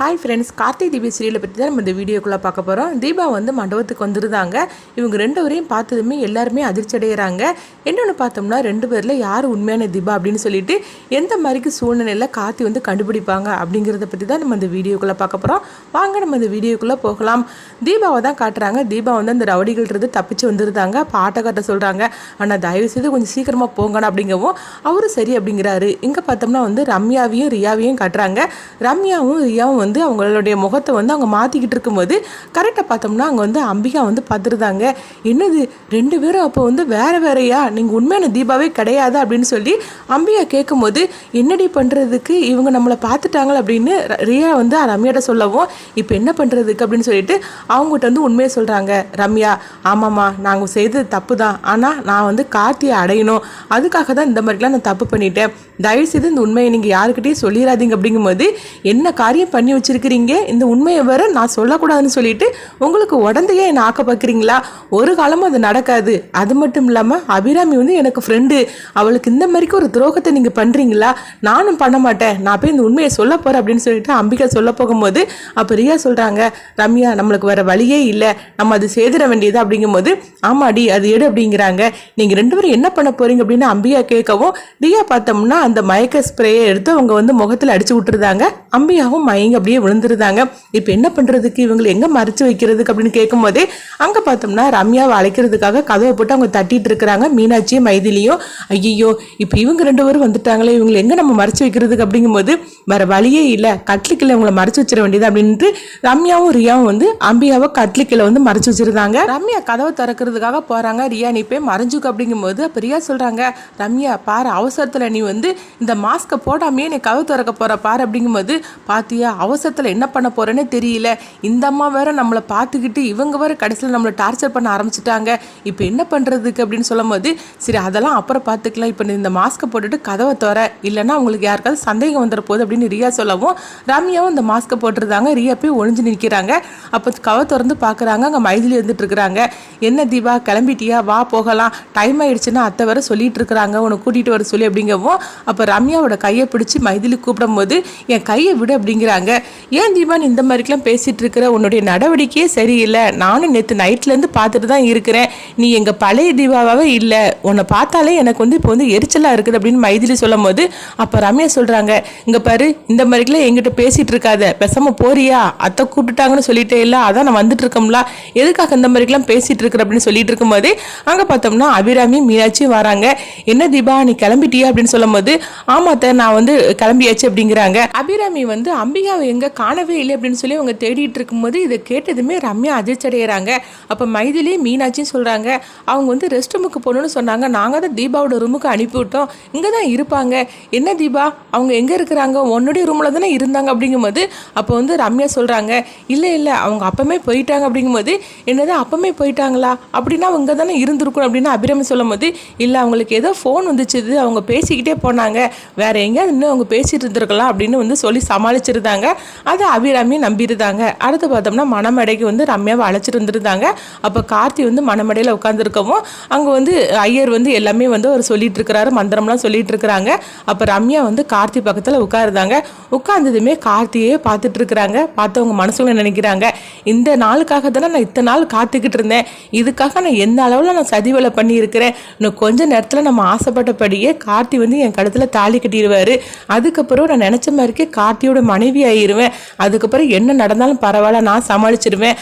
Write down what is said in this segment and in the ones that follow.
Hi friends, Karthik Deepa சீரியலை பற்றி தான் நம்ம இந்த வீடியோக்குள்ளே பார்க்க போகிறோம். தீபா வந்து மண்டபத்துக்கு வந்துருந்தாங்க. இவங்க ரெண்டு பேரையும் பார்த்ததுமே எல்லாருமே அதிர்ச்சி அடைகிறாங்க. என்னென்னு பார்த்தோம்னா, ரெண்டு பேரில் யார் உண்மையான தீபா அப்படின்னு சொல்லிட்டு எந்த மாதிரிக்கு சூழ்நிலையில் கார்த்தி வந்து கண்டுபிடிப்பாங்க அப்படிங்கிறத பற்றி தான் நம்ம இந்த வீடியோக்குள்ளே பார்க்க போகிறோம். வாங்க நம்ம இந்த வீடியோக்குள்ளே போகலாம். தீபாவை தான் காட்டுறாங்க. தீபா வந்து அந்த ரவுடிகள்றது தப்பிச்சு வந்துருந்தாங்க. பாட்டை காட்ட சொல்கிறாங்க. ஆனால் தயவுசெய்து கொஞ்சம் சீக்கிரமாக போங்கண்ணா அப்படிங்கவும் அவரும் சரி அப்படிங்கிறாரு. இங்கே பார்த்தோம்னா வந்து ரம்யாவையும் ரியாவையும் காட்டுறாங்க. ரம்யாவும் ரியாவும் வந்து அவங்களுடைய முகத்தை வந்து அவங்க மாற்றிக்கிட்டு இருக்கும்போது கரெக்டாக பார்த்தோம்னா அங்கே வந்து அம்பிகா வந்து பார்த்துருந்தாங்க. என்னது ரெண்டு பேரும் அப்போ வந்து வேற வேறையா, நீங்கள் உண்மையான தீபாவே கிடையாது அப்படின்னு சொல்லி அம்பிகா கேட்கும்போது என்னடி பண்ணுறதுக்கு இவங்க நம்மளை பார்த்துட்டாங்க அப்படின்னு ரியா வந்து ரம்யாட்ட சொல்லவும் இப்போ என்ன பண்ணுறதுக்கு அப்படின்னு சொல்லிட்டு அவங்ககிட்ட வந்து உண்மையை சொல்கிறாங்க. ரம்யா, ஆமாம்மா நாங்கள் செய்தது தப்பு தான், ஆனால் நான் வந்து கார்த்தியை அடையணும், அதுக்காக தான் இந்த மாதிரிலாம் நான் தப்பு பண்ணிட்டேன், தயவுசெய்து இந்த உண்மையை நீங்கள் யாருக்கிட்டையும் சொல்லிடாதீங்க அப்படிங்கும்போது என்ன காரியம் பண்ணி வச்சிருக்கிறீங்க, இந்த உண்மையை வேற நான் சொல்லக்கூடாதுன்னு சொல்லிட்டு உங்களுக்கு உடந்தையே என்னை ஆக்க பார்க்குறீங்களா? ஒரு காலமும் அது நடக்காது. அது மட்டும் இல்லாமல் அபிராமி வந்து எனக்கு ஃப்ரெண்டு, அவளுக்கு இந்த மாதிரிக்கு ஒரு துரோகத்தை நீங்கள் பண்ணுறீங்களா? நானும் பண்ண மாட்டேன், நான் போய் இந்த உண்மையை சொல்ல போகிறேன் அப்படின்னு சொல்லிட்டு அம்பிகா சொல்ல போகும்போது அப்போ ரியா சொல்கிறாங்க, ரம்யா நம்மளுக்கு வேற வழியே இல்லை, நம்ம அது செய்திட வேண்டியது அப்படிங்கும்போது ஆமாடி அது எடு அப்படிங்கிறாங்க. நீங்கள் ரெண்டு பேரும் என்ன பண்ண போறீங்க அப்படின்னு அம்பிகா கேட்கவும் ரியா பார்த்தோம்னா அந்த மயக்க ஸ்ப்ரேயை எடுத்து அவங்க வந்து முகத்தில் அடிச்சு விட்டுருந்தாங்க. அம்பிகாவும் மயங்கி அப்படியே விழுந்துருந்தாங்க. இப்போ என்ன பண்ணுறதுக்கு, இவங்களை எங்கே மறைச்சு வைக்கிறதுக்கு அப்படின்னு கேட்கும்போதே அங்கே பார்த்தோம்னா ரம்யாவை அழைக்கிறதுக்காக கதவை போட்டு அவங்க தட்டிட்டு இருக்கிறாங்க. மீனாட்சியும் மைதிலியும் ஐயோ இப்போ இவங்க ரெண்டு பேரும் வந்துட்டாங்களே, இவங்களை எங்கே நம்ம மறைச்சு வைக்கிறதுக்கு அப்படிங்கும்போது வேற வழியே இல்லை, கட்லிக்கில் இவங்களை மறைச்சு வச்சிட வேண்டியது அப்படின்ட்டு ரம்யாவும் ரியாவும் வந்து அம்பிகாவை கட்லிக்கில் வந்து மறைச்சு வச்சிருந்தாங்க. ரம்யா கதவை திறக்கிறதுக்காக போகிறாங்க. ரியா நீ போய் மறைஞ்சுக்கு அப்படிங்கும்போது அப்போ ரியா சொல்கிறாங்க, ரம்யா பாரு அவசரத்தில் நீ வந்து இந்த மாஸ்கை போடாமையே நீ கதவு திறக்க போகிற பாரு அப்படிங்கும்போது பாத்தியா அவசரத்தில் என்ன பண்ண போறேன்னே தெரியல, இந்த அம்மா வேற நம்மளை பார்த்துக்கிட்டு இவங்க வேற கடைசியில் நம்மளை டார்ச்சர் பண்ண ஆரம்பிச்சிட்டாங்க, இப்போ என்ன பண்ணுறதுக்கு அப்படின்னு சொல்லும் போது சரி அதெல்லாம் அப்புறம் பார்த்துக்கலாம், இப்போ இந்த மாஸ்கை போட்டுட்டு கதவை தர, இல்லைன்னா அவங்களுக்கு யாருக்காவது சந்தேகம் வந்துட போகுது அப்படின்னு ரியா சொல்லவும் ரம்யாவும் இந்த மாஸ்கை போட்டுருந்தாங்க. ரியா போய் ஒழிஞ்சு நிற்கிறாங்க. அப்போ கதவை திறந்து பார்க்குறாங்க. அங்கே மைதிலி வந்துட்டு இருக்கிறாங்க. என்ன தீபா கிளம்பிட்டியா, வா போகலாம், டைம் ஆயிடுச்சுன்னா அத்தை வர சொல்லிட்டு இருக்கிறாங்க உன்னை கூட்டிகிட்டு வர சொல்லி அப்படிங்கவும் அப்போ ரம்யாவோட கையை பிடிச்சி மைதிலி கூப்பிடும் போது என் கையை விடு அப்படிங்கிறாங்க. ஏன் தீபா நீ இந்த மாதிரிக்கெல்லாம் பேசிட்டு இருக்கிற, உன்னுடைய நடவடிக்கையே சரியில்லை, நானும் நேற்று நைட்லேருந்து பார்த்துட்டு தான் இருக்கிறேன், நீ எங்கள் பழைய தீபாவே இல்லை, உன்னை பார்த்தாலே எனக்கு வந்து இப்போ வந்து எரிச்சலாக இருக்குது அப்படின்னு மைதிலி சொல்லும் போது அப்போ ரம்யா சொல்கிறாங்க, இங்கே பாரு இந்த மாதிரிக்கெல்லாம் எங்கிட்ட பேசிகிட்டு இருக்காத, பேசாமல் போறியா, அத்தை கூப்பிட்டுட்டாங்கன்னு சொல்லிட்டே இல்லை, அதான் நான் வந்துட்டு இருக்கோம்ல, எதுக்காக இந்த மாதிரிக்கெல்லாம் பேசிகிட்டு இருக்கிற அப்படின்னு சொல்லிட்டு இருக்கும்போது அங்கே பார்த்தோம்னா அபிராமி மீனாட்சியும் வராங்க. என்ன தீபா நீ கிளம்பிட்டியா அப்படின்னு சொல்லும் போது ஆமாத்த நான் வந்து கிளம்பியாச்சு அப்படிங்கிறாங்க. அபிராமி வந்து அம்பிகாவை எங்கே காணவே இல்லை அப்படின்னு சொல்லி அவங்க தேடிட்டு இருக்கும்போது இதை கேட்டதுமே ரம்யா அதிர்ச்சி அடைகிறாங்க. அப்போ மைதிலி மீனாட்சியும் சொல்கிறாங்க, அவங்க வந்து ரெஸ்ட் ரூமுக்கு போகணுன்னு சொன்னாங்க, நாங்கள் தான் தீபாவோட ரூமுக்கு அனுப்பிவிட்டோம், இங்கே தான் இருப்பாங்க, என்ன தீபா அவங்க எங்கே இருக்கிறாங்க, உன்னுடைய ரூமில் தானே இருந்தாங்க அப்படிங்கும்போது அப்போ வந்து ரம்யா சொல்கிறாங்க, இல்லை இல்லை அவங்க அப்பமே போயிட்டாங்க அப்படிங்கும்போது என்னது அப்பமே போயிட்டாங்களா, அப்படின்னா அவங்க தானே இருந்திருக்கணும் அப்படின்னு அபிராமி சொல்லும் போது இல்லை அவங்களுக்கு ஏதோ ஃபோன் வந்துச்சுது, அவங்க பேசிக்கிட்டே போனாங்க, வேற எங்கேயாவது இன்னும் அவங்க பேசிட்டு இருந்திருக்கலாம் அப்படின்னு வந்து சொல்லி சமாளிச்சிருந்தாங்க. அதை அபிராமி நம்பியிருந்தாங்க. அடுத்து பார்த்தோம்னா மணமடைக்கு வந்து ரம்யாவை அழைச்சிட்டு வந்துருந்தாங்க. அப்போ கார்த்தி வந்து மணமடையில் உட்காந்துருக்கவும் அங்கே வந்து ஐயர் வந்து எல்லாமே வந்து அவர் சொல்லிட்டு இருக்கிறாரு, மந்திரம்லாம் சொல்லிட்டு இருக்கிறாங்க. அப்போ ரம்யா வந்து கார்த்தி பக்கத்தில் உட்காருந்தாங்க. உட்கார்ந்ததுமே கார்த்தியே பார்த்துட்டு இருக்கிறாங்க. பார்த்தவங்க மனசுல நினைக்கிறாங்க, இந்த நாளுக்காக தானே நான் இத்தனை நாள் காத்துக்கிட்டு இருந்தேன், இதுக்காக நான் எந்த அளவில் நான் சதி வேலை பண்ணி இருக்கிறேன், இன்னும் கொஞ்ச நேரத்தில் நம்ம ஆசைப்பட்டபடியே கார்த்தி வந்து என் கழுத்தில் தாலி கட்டிடுவார், அதுக்கப்புறம் நான் நினச்ச மாதிரிக்கே கார்த்தியோட மனைவி ஆகிடுவேன், அதுக்கப்புறம் என்ன நடந்தாலும் பரவாயில்ல நான் சமாளிச்சிடுவேன்,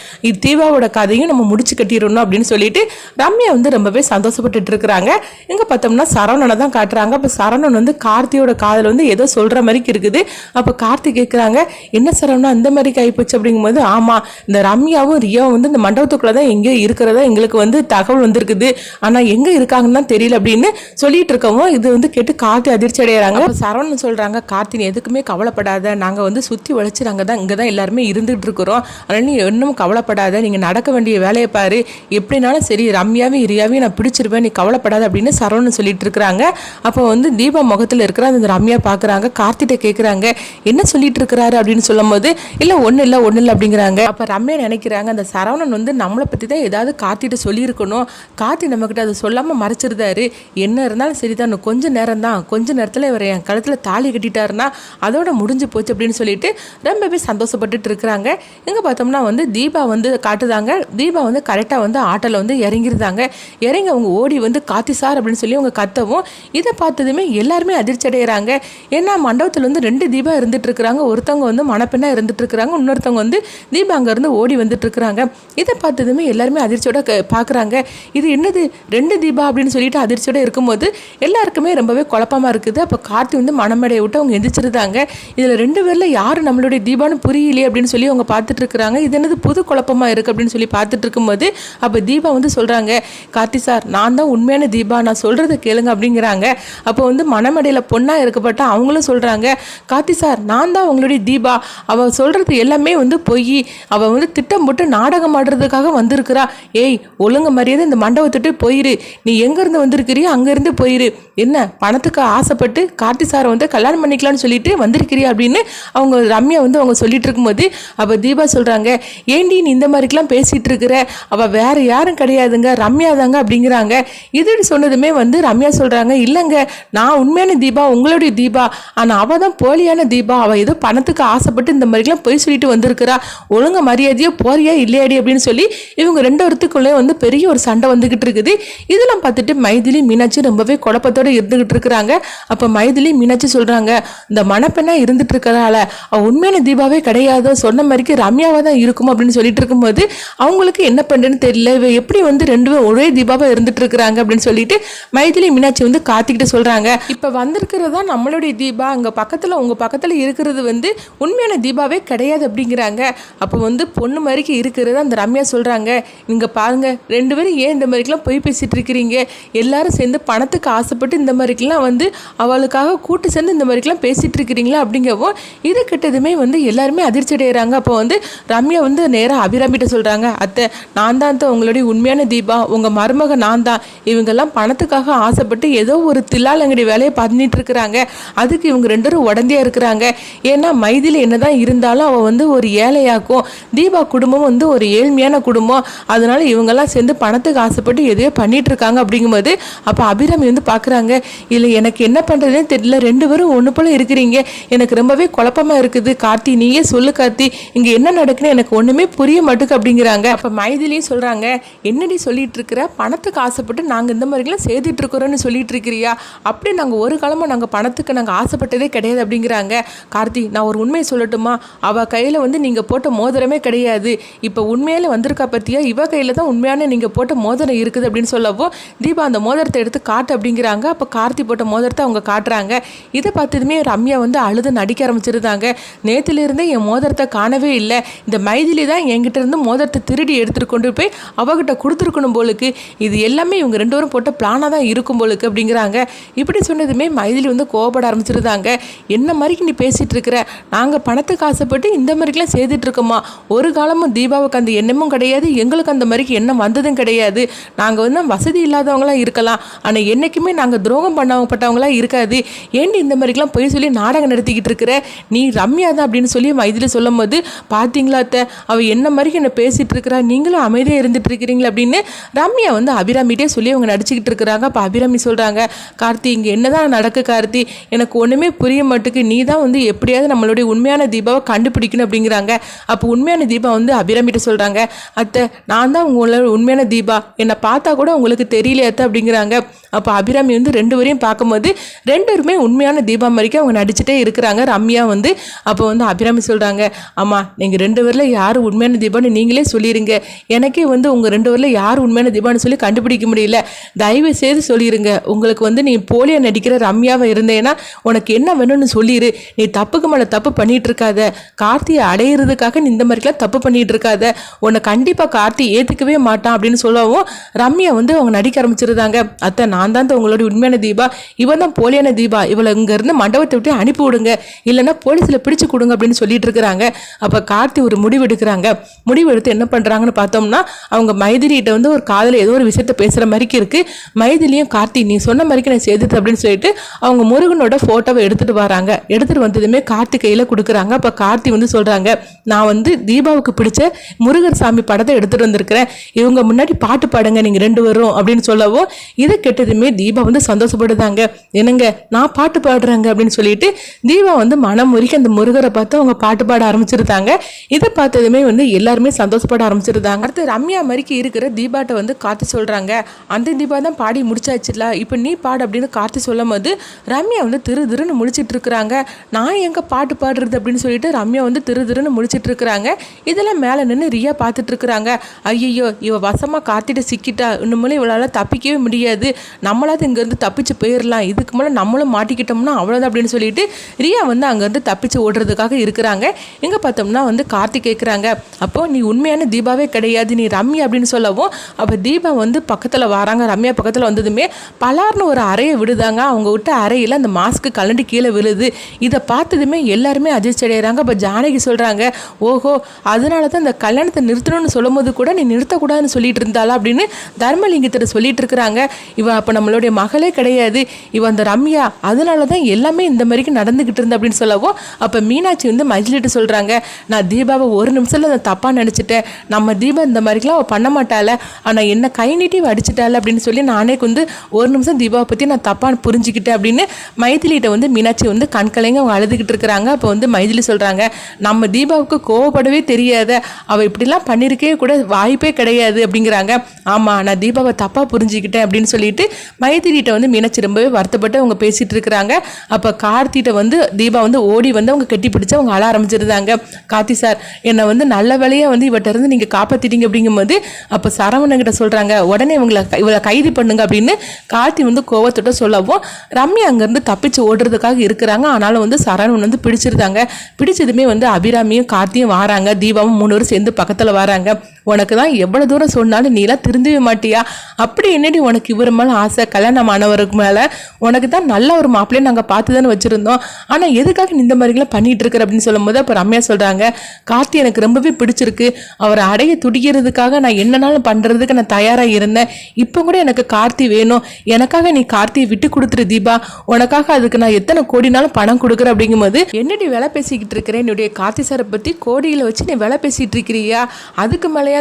தீபாவோட கதையும் நம்ம முடிச்சு கட்டிடணும் அப்படின்னு சொல்லிட்டு ரம்யா வந்து ரொம்பவே சந்தோஷப்பட்டு இருக்கிறாங்க. இங்கே பார்த்தோம்னா சரவணனை தான் காட்டுறாங்க. அப்போ சரவணன் வந்து கார்த்தியோட காதல் வந்து ஏதோ சொல்கிற மாதிரி இருக்குது. அப்போ கார்த்தி கேட்குறாங்க, என்ன சரவணா இந்த மாதிரி கைப்போச்சு அப்படிங்கும்போது ஆமாம் இந்த ரம்யாவும் ரியாவும் வந்து இந்த மண்டபத்துக்குள்ளே தான் எங்கேயோ இருக்கிறதா எங்களுக்கு வந்து தகவல் வந்திருக்குது, ஆனால் எங்கே இருக்காங்கன்னு தான் தெரியல அப்படின்னு சொல்லிட்டு இருக்கவும் இது வந்து கேட்டு கார்த்தி அதிர்ச்சி அடைகிறாங்க. அப்போ சரவணன் சொல்கிறாங்க, கார்த்தி எதுக்குமே கவலைப்படாத, நாங்கள் வந்து சுற்றி உழைச்சி நாங்கள் தான் இங்கே தான் எல்லாருமே இருந்துகிட்டு இருக்கிறோம், அதனால் நீ இன்னும் கவலைப்படாத, நீங்கள் நடக்க வேண்டிய வேலையை பாரு, எப்படினாலும் சரி ரம்யாவையும் ரியாவையும் நான் பிடிச்சிருவேன், நீ கவலைப்படாத அப்படின்னு சரவணன் சொல்லிட்டு இருக்கிறாங்க. அப்போ வந்து தீபா முகத்தில் இருக்கிற அந்த ரம்யா பார்க்குறாங்க. கார்த்திட்ட கேட்குறாங்க, என்ன சொல்லிட்டு இருக்கிறாரு அப்படின்னு சொல்லும் போது இல்லை ஒன்றும் இல்லை அப்படிங்கிறாங்க. அப்போ ரம்யா நினைக்கிறாங்க, அந்த சரவணன் வந்து நம்மளை பற்றி தான் ஏதாவது கார்த்திட்ட சொல்லியிருக்கணும், கார்த்தி நம்மக்கிட்ட அதை சொல்லாமல் மறைச்சிருந்தாரு, என்ன இருந்தாலும் சரி தான், கொஞ்சம் நேரம் தான், கொஞ்ச நேரத்தில் இவர் என் கழுத்தில் தாலி கட்டிட்டாருன்னா அதோட முடிஞ்சு போச்சு அப்படின்னு சொல்லிட்டு ரொம்பவே சந்தோஷப்பட்டுட்டு இருக்கிறாங்க. இங்கே பார்த்தோம்னா வந்து தீபா வந்து காட்டுதாங்க. தீபா வந்து கரெக்டாக வந்து ஆட்டோவில் வந்து இறங்கிருந்தாங்க. இறங்கி அவங்க ஓடி வந்து கார்த்தி சார் அப்படின்னு சொல்லி அவங்க கத்தவும் இதை பார்த்ததுமே எல்லாருமே அதிர்ச்சி அடைகிறாங்க. ஏன்னா மண்டபத்தில் வந்து 2 தீபா இருந்துட்டு இருக்கிறாங்க. ஒருத்தவங்க வந்து மணப்பெண்ணாக இருந்துட்டு இருக்கிறாங்க, இன்னொருத்தவங்க வந்து தீபா அங்கேருந்து ஓடி வந்துட்டு இருக்கிறாங்க. இதை பார்த்ததுமே எல்லாருமே அதிர்ச்சியோட பார்க்குறாங்க. இது என்னது 2 தீபா அப்படின்னு சொல்லிட்டு அதிர்ச்சியோட இருக்கும்போது எல்லாருக்குமே ரொம்பவே குழப்பமாக இருக்குது. அப்போ கார்த்தி வந்து மணமேடையை விட்டு அவங்க எந்திரிச்சிருந்தாங்க. இதில் 2 பேரில் யார் நம்மளுடைய தீபான்னு புரியலையே அப்படின்னு சொல்லி அவங்க பார்த்துட்டு இருக்கிறாங்க. இது என்னது புது குழப்பமாக இருக்குது அப்படின்னு சொல்லி பார்த்துட்டு இருக்கும்போது அப்போ தீபா வந்து சொல்கிறாங்க, கார்த்தி சார் நான் தான் உண்மையான தீபா, நான் சொல்கிறத கேளுங்க அப்படிங்கிறாங்க. அப்போ வந்து மணமேடையில் பொண்ணாக இருக்கப்பட்ட அவங்களும் சொல்கிறாங்க, கார்த்தி சார் நான் தான் உங்களுடைய தீபா, அவள் சொல்கிறது எல்லாமே வந்து பொய், அவள் வந்து திட்டம் போட்டு நாடகம் ஆடுறதுக்காக வந்திருக்கிறா. ஏய் ஒழுங்கு மரியாதை இந்த மண்டபத்துட்டு போயிரு, நீ எங்கேருந்து வந்திருக்கிறியோ அங்கேருந்து போயிரு, என்ன பணத்துக்கு ஆசைப்பட்டு கார்த்தி சாரை வந்து கல்யாணம் பண்ணிக்கலாம்னு சொல்லிட்டு வந்திருக்கிறியா அப்படின்னு அவங்க ரம்யா வந்து அவங்க சொல்லிட்டு இருக்கும்போது அப்போ தீபா சொல்கிறாங்க, ஏண்டி நீ இந்த மாதிரிக்கெலாம் பேசிகிட்டு இருக்கிற, அவள் வேற யாரும் கிடையாதுங்க, ரம்யா தாங்க அப்படிங்கிறாங்க. இதுன்னு சொன்னதுமே வந்து ரம்யா சொல்கிறாங்க, இல்லைங்க நான் உண்மையான தீபா, உங்களுடைய தீபா, ஆனால் அவள் தான் போலியான தீபா, அவள் ஏதோ பணத்துக்கு ஆசைப்பட்டு இந்த மாதிரிலாம் போய் சொல்லிட்டு வந்திருக்கிறா, ஒழுங்க மரியாதையோ போறியா இல்லையாடி அப்படின்னு சொல்லி இவங்க 2 பேருக்குள்ளே வந்து பெரிய ஒரு சண்டை வந்துக்கிட்டு இருக்குது. இதெல்லாம் பார்த்துட்டு மைதிலி மீனாட்சி ரொம்பவே குழப்பத்தோடு இருந்துகிட்டு இருக்கிறாங்க. அப்போ மைதிலி மீனாட்சி சொல்கிறாங்க, இந்த மணப்பெண்ணா இருந்துட்டு இருக்கிறாள அவள் உண்மையான தீபாவே கிடையாதோ, சொன்ன மாதிரிக்கு ரம்யாவாக தான் இருக்கும் அப்படின்னு சொல்லிட்டு இருக்கும்போது அவங்களுக்கு என்ன பண்ணுறேன்னு தெரியல, இவ எப்படி வந்து 2 பேரும் ஒரே தீபாவாக இருந்துட்டு இருக்கிறாங்க அப்படின்னு சொல்லிட்டு மைதிலி மீனாட்சி வந்து காத்திக்கிட்டு சொல்கிறாங்க, இப்போ வந்திருக்கிறதா நம்மளுடைய தீபா, அங்கே பக்கத்தில் உங்கள் பக்கத்தில் இருக்கிறது வந்து உண்மையான தீபாவே கிடையாது அப்படிங்கிறாங்க. அப்போ வந்து பொண்ணு மாதிரிக்கு இருக்கிறது அந்த ரம்யா சொல்கிறாங்க, நீங்கள் பாருங்கள் 2 பேரும் ஏன் இந்த மாதிரிக்கெலாம் போய் பேசிகிட்டு இருக்கிறீங்க, எல்லாரும் சேர்ந்து பணத்துக்கு ஆசைப்பட்டு இந்த மாதிரிக்கெலாம் வந்து அவளுக்காக கூட்டு சேர்ந்து இந்த மாதிரிக்கெலாம் பேசிகிட்டு இருக்கிறீங்களா அப்படிங்கவும் இது கிட்டதுமே வந்து எல்லாருமே அதிர்ச்சி அடைகிறாங்க. அப்போ வந்து ரம்யா வந்து நேராக அபிராமிகிட்ட சொல்கிறாங்க, அத்தை நான் தான் உங்களுடைய உண்மையான தீபா, உங்கள் மருமக நான் தான், இவங்கெல்லாம் பணத்துக்காக ஆசைப்பட்டு ஏதோ ஒரு தில்லாலங்கடி வேலையை பண்ணிட்டு இருக்கிறாங்க, அதுக்கு இவங்க 2 பேரும் உடந்தையாக இருக்கிறாங்க. ஏன்னா மைதிலி என்னதான் இருந்தாலும் அவள் வந்து ஒரு ஏழையாக்கும், தீபா குடும்பம் வந்து ஒரு ஏழ்மையான குடும்பம், அதனால இவங்கெல்லாம் சேர்ந்து பணத்துக்கு ஆசைப்பட்டு எதையோ பண்ணிட்டு இருக்காங்க அப்படிங்கும்போது அப்போ அபிராமி வந்து பார்க்குறாங்க, இல்லை எனக்கு என்ன பண்ணுறதுனே தெரியல, 2 பேரும் ஒன்று போல இருக்கிறீங்க, எனக்கு ரொம்பவே குழப்பமாக இருக்குது, கார்த்தி நீயே சொல்லு கார்த்தி, இங்கே என்ன நடக்குன்னு எனக்கு ஒன்றுமே புரிய மாட்டுக்கு அப்படிங்கிறாங்க. அப்போ மைதிலியும் சொல்கிறாங்க, என்னடி சொல்லிட்டு இருக்கிற, பணத்துக்கு ஆசைப்பட்டு நாங்கள் இந்த மாதிரிலாம் செய்துட்டு இருக்கிறோன்னு சொல்லிட்டு இருக்கிறியா, அப்படி நாங்கள் ஒரு காலமாக நாங்கள் பணத்துக்கு நாங்கள் ஆசைப்பட்டதே கிடையாது அப்படிங்கிறாங்க. கார்த்தி நான் ஒரு உண்மையை சொல்லட்டுமா, அவள் கையில் வந்து நீங்கள் போட்ட மோதிரமே கிடையாது, இப்போ உண்மையில வந்திருக்கா பற்றியா, இவ கையில் தான் உண்மையான நீங்கள் போட்ட மோதிரம் இருக்குது அப்படின்னு சொல்லவோ தீபா அந்த மோதிரத்தை எடுத்து காட்டு அப்படிங்கிறாங்க. அப்போ கார்த்தி போட்ட மோதிரத்தை அவங்க காட்டுறாங்க. இதை பார்த்ததுமே ரம்யா வந்து அழுது நடிக்க ஆரம்பிச்சிருந்தாங்க, நேற்றுலேருந்தே என் மோதிரத்தை காணவே இல்லை, இந்த மைதிலி தான் என்கிட்ட இருந்து மோதிரத்தை திருடி எடுத்துகிட்டு கொண்டு போய் அவகிட்ட கொடுத்துருக்கணும் போலுக்கு, இது எல்லாமே இவங்க 2 பேரும் போட்ட பிளானாக தான் இருக்கும் போலுக்கு அப்படிங்கிறாங்க. இப்படி சொன்னதுமே மைதிலி வந்து கோவப்பட ஆரம்பிச்சிருந்தாங்க, என்ன மாதிரிக்கு நீ பேசிகிட்டு இருக்கிற, நாங்கள் பணத்துக்கு ஆசைப்பட்டு இந்த மாதிரிக்கெலாம் செய்துட்டு இருக்கோமா, ஒரு காலமும் தீபாவுக்கு அந்த எண்ணமும் கிடையாது, எங்களுக்கு அந்த மாதிரிக்கு எண்ணம் வந்ததும் கிடையாது, நாங்கள் வந்து வசதி இல்லாதவங்களாம் இருக்கலாம், ஆனால் என்றைக்குமே நாங்கள் துரோகம் பண்ணப்பட்டவங்களாம் இருக்காது, ஏண்டி இந்த மாதிரிக்கெலாம் போய் சொல்லி நாடகம் நடத்திக்கிட்டு இருக்கிற, நீ ரம்யா தான் அப்படின்னு சொல்லி மைதிலி சொல்லும் போது பார்த்தீங்களா அத்தை, அவள் என்ன மாதிரிக்கு என்ன பேசிகிட்டு இருக்கிறா, நீங்களும் அமைதியாக இருந்துட்டு இருக்கிறீங்களா அப்படின்னு ரம்யா வந்து அபிராமிகிட்டே சொல்லி அவங்க நடிச்சுக்கிட்டு இருக்கிறாங்க. அப்போ அபிராமி சொல்கிறாங்க, கார்த்தி இங்கே என்னதான் நடக்கு கார்த்தி, எனக்கு ஒன்றுமே புரிய மாட்டுக்கு, நீ தான் வந்து எப்படியாவது நம்மளுடைய உண்மையான தீபாவை கண்டுபிடிக்கணும் அப்படிங்கிறாங்க. அப்போ உண்மையான தீபா வந்து அபிராமிகிட்ட சொல்கிறாங்க, அத்தை நான் தான் உங்களோட உண்மையான தீபா, என்னை பார்த்தா கூட உங்களுக்கு தெரியலையா அத்தை அப்படிங்கிறாங்க. அப்போ அபிராமி வந்து 2 பேரையும் பார்க்கும்போது 2 பேருமே உண்மையான தீபா மாதிரிக்கு அவங்க நடிச்சுட்டே இருக்கிறாங்க. ரம்யா வந்து அப்போ வந்து அபிராமி சொல்கிறாங்க, ஆமாம் நீங்கள் 2 பேரில் யார் உண்மையான தீபான்னு நீங்களே சொல்லிடுங்க, எனக்கே வந்து உங்கள் 2 பேரில் யார் உண்மையான தீபான்னு சொல்லி கண்டுபிடிக்க முடியல, தயவு செய்து சொல்லிடுங்க, உங்களுக்கு வந்து நீ போலியாக நடிக்கிற ரம்யாவை இருந்தேன்னா உனக்கு என்ன வேணும்னு சொல்லிடு, நீ தப்புக்கு மேலே தப்பு பண்ணிட்டு இருக்காத, கார்த்தியை அடையிறதுக்காக நீ இந்த மாதிரிலாம் தப்பு பண்ணிட்டு இருக்காத, உன்னை கண்டிப்பாக கார்த்தி ஏற்றுக்கவே மாட்டான் அப்படின்னு சொல்லவும் ரம்யா வந்து அவங்க நடிக்க ஆரம்பிச்சிருந்தாங்க. அத்தை நான் தான் உங்களுடைய உண்மையான தீபா, இவன் தான் போலியான தீபா, இவளை இங்கேருந்து மண்டபத்தை விட்டு அனுப்பி விடுங்க, இல்லைன்னா போலீஸில் பிடிச்சு கொடுங்க அப்படின்னு சொல்லிட்டு இருக்கிறாங்க. அப்போ கார்த்தி ஒரு முடிவு எடுக்கிறாங்க. முடிவு எடுத்து என்ன பண்ணுறாங்கன்னு பார்த்தோம்னா அவங்க மைதிலிகிட்ட வந்து ஒரு காதில் ஏதோ ஒரு விஷயத்த பேசுகிற மாதிரிக்கு இருக்குது. மைதிலியும் கார்த்தி நீ சொன்ன மாதிரிக்கு நான் செய்துட்டு அப்படின்னு சொல்லிட்டு அவங்க முருகனோட ஃபோட்டோவை எடுத்துகிட்டு வராங்க. எடுத்துகிட்டு வந்ததுமே கார்த்தி கையில் கொடுக்குறாங்க. அப்போ கார்த்தி வந்து சொல்கிறாங்க, நான் வந்து தீபாவுக்கு பிடிச்ச முருகர் சாமி படத்தை எடுத்துகிட்டு வந்திருக்கிறேன், இவங்க முன்னாடி பாட்டு பாடுங்க நீங்கள் 2 பேரும் அப்படின்னு சொல்லவும் இதை கெட்டதுமே தீபா வந்து சந்தோஷப்படுதாங்க. என்னங்க நான் பாட்டு பாடுறேங்க அப்படின்னு சொல்லிட்டு தீபா வந்து மனம் முறிக்க அந்த முருகரை பார்த்து அவங்க பாட்டு பாட ஆரம்பிச்சிருந்தாங்க. இதை பார்த்ததுமே வந்து எல்லாருமே சந்தோஷப்பட ஆரம்பிச்சிருந்தாங்க. அடுத்து ரம்யா மாதிரிக்கு இருக்கிற தீபாட்ட வந்து கார்த்தி சொல்றாங்க, அந்த தீபா தான் பாடி முடிச்சாச்சுல, இப்போ நீ பாடு அப்படின்னு கார்த்தி சொல்லும் போது ரம்யா வந்து திருன்னு முழிச்சிட்டு இருக்கிறாங்க. நான் எங்க பாட்டு பாடுறது அப்படின்னு சொல்லிட்டு ரம்யா வந்து திருன்னு முழிச்சிட்டு இருக்கிறாங்க. இதெல்லாம் மேலே நின்று ரியா பார்த்துட்டு இருக்கிறாங்க. ஐயோ இவ வசமா கார்த்திட்ட சிக்கிட்டா, இன்னும் இவளால் தப்பிக்கவே முடியாது, நம்மளாவது இங்கேருந்து தப்பிச்சு போயிடலாம், இதுக்கு மேலே நம்மளும் மாட்டிக்கிட்டோம்னா அவ்வளோதான் அப்படின்னு சொல்லிட்டு ரியா வந்து அங்கேருந்து தப்பிச்சு ஓடுறதுக்காக இருக்கிறாங்க. இங்கே பார்த்தோம்னா வந்து கார்த்தி கேட்குறாங்க, அப்போ நீ உண்மையான தீபாவே கிடையாது, நீ ரம்யா அப்படின்னு சொல்லவும் அப்போ தீபா வந்து பக்கத்தில் வராங்க. ரம்யா பக்கத்தில் வந்ததுமே பலார்னு ஒரு அறையை விடுதாங்க. அவங்க விட்ட அறையில் அந்த மாஸ்க்கு கலண்டு கீழே விழுது. இதை பார்த்ததுமே எல்லாருமே அதிர்ச்சி அடைகிறாங்க. அப்போ ஜானகி சொல்கிறாங்க, ஓஹோ அதனால தான் இந்த கல்யாணத்தை நிறுத்தணும்னு சொல்லும் போது கூட நீ நிறுத்தக்கூடாதுன்னு சொல்லிட்டு இருந்தாளா அப்படின்னு தர்மலிங்கத்திட்ட சொல்லிட்டு இருக்கிறாங்க. இவ அப்போ நம்மளுடைய மகளே கிடையாது, இவ அந்த ரம்யா, அதனால தான் எல்லாமே இந்த மாதிரிக்கு நடந்துக்கிட்டு இருந்த அப்படின்னு சொல்லவும் அப்போ மீனாட்சி வந்து மஜிலிட்டு சொல்கிறாங்க, நான் தீபாவை ஒரு நிமிஷத்தில் நான் தப்பாக நினச்சிட்டேன், நம்ம தீபா இந்த மாதிரிக்கெலாம் அவள் பண்ண மாட்டாள், ஆனால் என்ன கை நீட்டி அடிச்சிட்டாள் அப்படின்னு சொல்லி நானே வந்து ஒரு நிமிஷம் தீபாவை பற்றி நான் தப்பாக புரிஞ்சுக்கிட்டேன் அப்படின்னு மைதிலிகிட்ட வந்து மீனாட்சி வந்து கண்கலைங்க அவங்க அழுதுகிட்டு இருக்கிறாங்க. அப்போ வந்து மைதிலி சொல்கிறாங்க, நம்ம தீபாவுக்கு கோவப்படவே தெரியாத, அவள் இப்படிலாம் பண்ணியிருக்கே கூட வாய்ப்பே கிடையாது அப்படிங்கிறாங்க. ஆமாம் நான் தீபாவை தப்பாக புரிஞ்சுக்கிட்டேன் அப்படின்னு சொல்லிட்டு மைதிலிகிட்ட வந்து மீனாட்சி ரொம்பவே வருத்தப்பட்டு அவங்க பேசிகிட்டு இருக்கிறாங்க. அப்போ கார்த்திகிட்ட வந்து தீபா வந்து ஓடி வந்து அவங்க கட்டி பிடிச்சி அவங்க அழ ஆரம்பிச்சிருந்தாங்க. கார்த்தி சார் என்னை வந்து நல்ல வேலையாக வந்து இவட்ட இருந்து நீங்கள் காப்பாற்றிட்டீங்க அப்படிங்கும்போது அப்போ சரவணங்கிட்ட சொல்கிறாங்க, உடனே இவளை கைது பண்ணுங்க அப்படின்னு கார்த்தி வந்து கோவத்தோட சொல்லவும் ரம்யா அங்கேருந்து தப்பிச்சு ஓடுறதுக்காக இருக்கிறாங்க. ஆனாலும் வந்து சரவணன் வந்து பிடிச்சிருந்தாங்க. பிடிச்சதுமே வந்து அபிராமியும் கார்த்தியும் வராங்க. தீபாவும் 3 பேரும் சேர்ந்து பக்கத்தில் வராங்க. உனக்கு தான் எவ்வளோ தூரம் சொன்னாலும் நீலாம் திருந்தவே மாட்டியா, அப்படி என்னடி உனக்கு இவர் மேலே ஆசை, கல்யாணம் ஆனவருக்கு மேலே உனக்கு தான் நல்ல ஒரு மாப்பிள்ளையை நாங்கள் பார்த்து தானே வச்சுருந்தோம், ஆனால் எதுக்காக இந்த மாதிரிலாம் பண்ணிகிட்டு இருக்கிற அப்படின்னு சொல்லும் போது அப்போ ரம்யா சொல்கிறாங்க, கார்த்தி எனக்கு ரொம்பவே பிடிச்சிருக்கு, அவரை அடைய துடிக்கிறதுக்காக நான் என்னன்னாலும் பண்ணுறதுக்கு நான் தயாராக இருந்தேன், இப்போ கூட எனக்கு கார்த்தி வேணும், எனக்காக நீ கார்த்தியை விட்டு கொடுத்துரு தீபா, உனக்காக அதுக்கு நான் எத்தனை கோடினாலும் பணம் கொடுக்குறேன் அப்படிங்கும்போது என்னடி வேலை பேசிக்கிட்டு இருக்கிறேன், என்னுடைய கார்த்தி சாரை பற்றி கோடியில் வச்சு நீ வேலை பேசிகிட்டு இருக்கிறியா, அதுக்கு மேலேயாக்க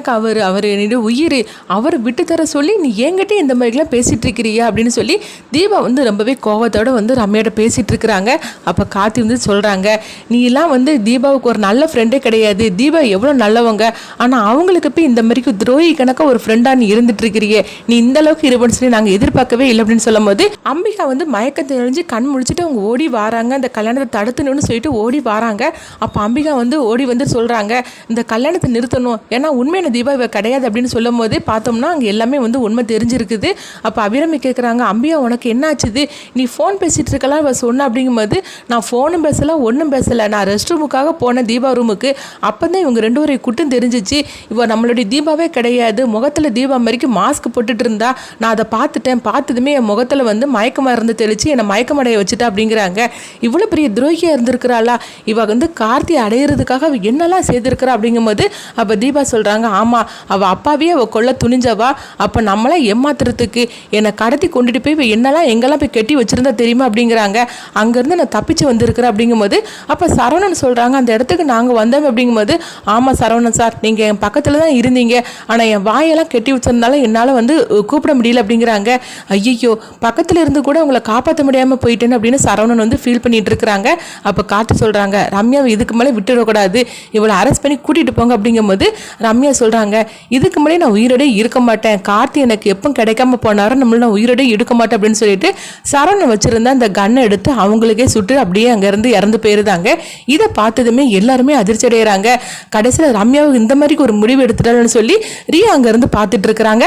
அவர் என்னுடைய உயிர், அவர் விட்டு தர சொல்லி நீ என்கிட்ட இந்த மாதிரிலாம் பேசிகிட்டு இருக்கிறியா அப்படின்னு சொல்லி தீபா வந்து ரொம்பவே கோவத்தோடு வந்து ரம்யாட்ட பேசிகிட்டு இருக்கிறாங்க. அப்போ கார்த்தி வந்து சொல்கிறாங்க, நீ எல்லாம் வந்து தீபாவுக்கு ஒரு நல்ல ஃப்ரெண்டே கிடையாது, தீபா எவ்வளோ நல்லவங்க, ஆனால் அவங்களுக்கு போய் இந்த மாதிரிக்கு துரோகி கணக்காக ஒரு ஃப்ரெண்டாக நீ இருந்துட்டு இருக்கிறியே, நீ இந்த அளவுக்கு இருப்பேன்னு சொல்லி நாங்கள் எதிர்பார்க்கவே இல்லை அப்படின்னு சொல்லும் போது அம்பிகா வந்து மயக்கம் தெளிஞ்சு கண் முழிச்சுட்டு அவங்க ஓடி வராங்க. அந்த கல்யாணத்தை தடுத்துணுன்னு சொல்லிட்டு ஓடி வராங்க. அப்போ அம்பிகா வந்து ஓடி வந்து சொல்கிறாங்க, இந்த கல்யாணத்தை நிறுத்தணும், ஏன்னா உண்மையான தீபா இவ கிடையாது அப்படின்னு சொல்லும் போதே பார்த்தோம்னா அங்கே எல்லாமே வந்து உண்மை தெரிஞ்சிருக்குது. அப்போ அபிராமி கேட்குறாங்க, அம்பியா உனக்கு என்ன ஆச்சுது, நீ ஃபோன் பேசிகிட்டு இருக்கலாம் இவ சொன்ன அப்படிங்கும்போது நான் ஃபோனும் பேசலை ஒன்றும் பேசலை, நான் ரெஸ்ட் ரூமுக்காக போனேன் தீபா ரூமுக்கு, அப்போ தான் இவங்க 2 பேரும் குட்டும் தெரிஞ்சிச்சு, இவ நம்மளுடைய தீபாவே கிடையாது, முகத்தில் தீபா மாதிரிக்கு மாஸ்க் போட்டுட்டு இருந்தா, நான் அதை பார்த்துட்டேன், பார்த்ததுமே என் முகத்தில் வந்து மயக்கமாக இருந்து தெளிச்சு என்னை மயக்கமடைய வச்சுட்டா அப்படிங்கிறாங்க. இவ்வளோ பெரிய துரோகியாக இருந்திருக்கிறாளா, இவ வந்து கார்த்தி அடையிறதுக்காக அவ என்னெல்லாம் செய்திருக்கிறா அப்படிங்கும்போது அப்போ தீபா சொல்கிறாங்க, ஆமாம் அவள் அப்பாவே அவள் கொல்ல துணிஞ்சவா, அப்போ நம்மளாம் ஏமாத்துறதுக்கு என்னை கடத்தி கொண்டுட்டு போய் என்னெல்லாம் எங்கெல்லாம் போய் கட்டி வச்சுருந்தா தெரியுமா அப்படிங்கிறாங்க. அங்கேருந்து நான் தப்பிச்சு வந்திருக்கிறேன் அப்படிங்கும்போது அப்போ சரவணன் சொல்கிறாங்க, அந்த இடத்துக்கு நாங்கள் வந்தோம் அப்படிங்கும்போது ஆமாம் சரவணன் சார் நீங்கள் என் பக்கத்தில் தான் இருந்தீங்க, ஆனால் என் வாயெல்லாம் கட்டி வச்சிருந்தாலும் என்னால் வந்து கூப்பிட முடியல அப்படிங்கிறாங்க. ஐயோ பக்கத்தில் இருந்து கூட உங்களை காப்பாற்ற முடியாமல் போயிட்டேன்னு அப்படின்னு சரவணன் வந்து ஃபீல் பண்ணிட்டு இருக்கிறாங்க. அப்போ காத்து சொல்கிறாங்க, ரம்யாவை இதுக்கு மேலே விட்டுடக்கூடாது, இவளை அரெஸ்ட் பண்ணி கூட்டிகிட்டு போங்க அப்படிங்கும்போது ரம்யா சொல்கிறாங்க, இதுக்கு முன்னாடி நான் உயிரோட இருக்க மாட்டேன், கார்த்தி எனக்கு எப்போ கிடைக்காம போனாரோ நம்மள நான் உயிரோட இருக்க மாட்டேன் அப்படின்னு சொல்லிட்டு சரவணன் வச்சிருந்த அந்த கன்னை எடுத்து அவங்களுக்கே சுட்டு அப்படியே அங்கேருந்து இறந்து போயிருந்தாங்க. இதை பார்த்ததுமே எல்லாருமே அதிர்ச்சி அடைகிறாங்க. கடைசியில் ரம்யாவுக்கு இந்த மாதிரி ஒரு முடிவு எடுத்துட்டான்னு சொல்லி ரியா அங்கேருந்து பார்த்துட்டு இருக்கிறாங்க.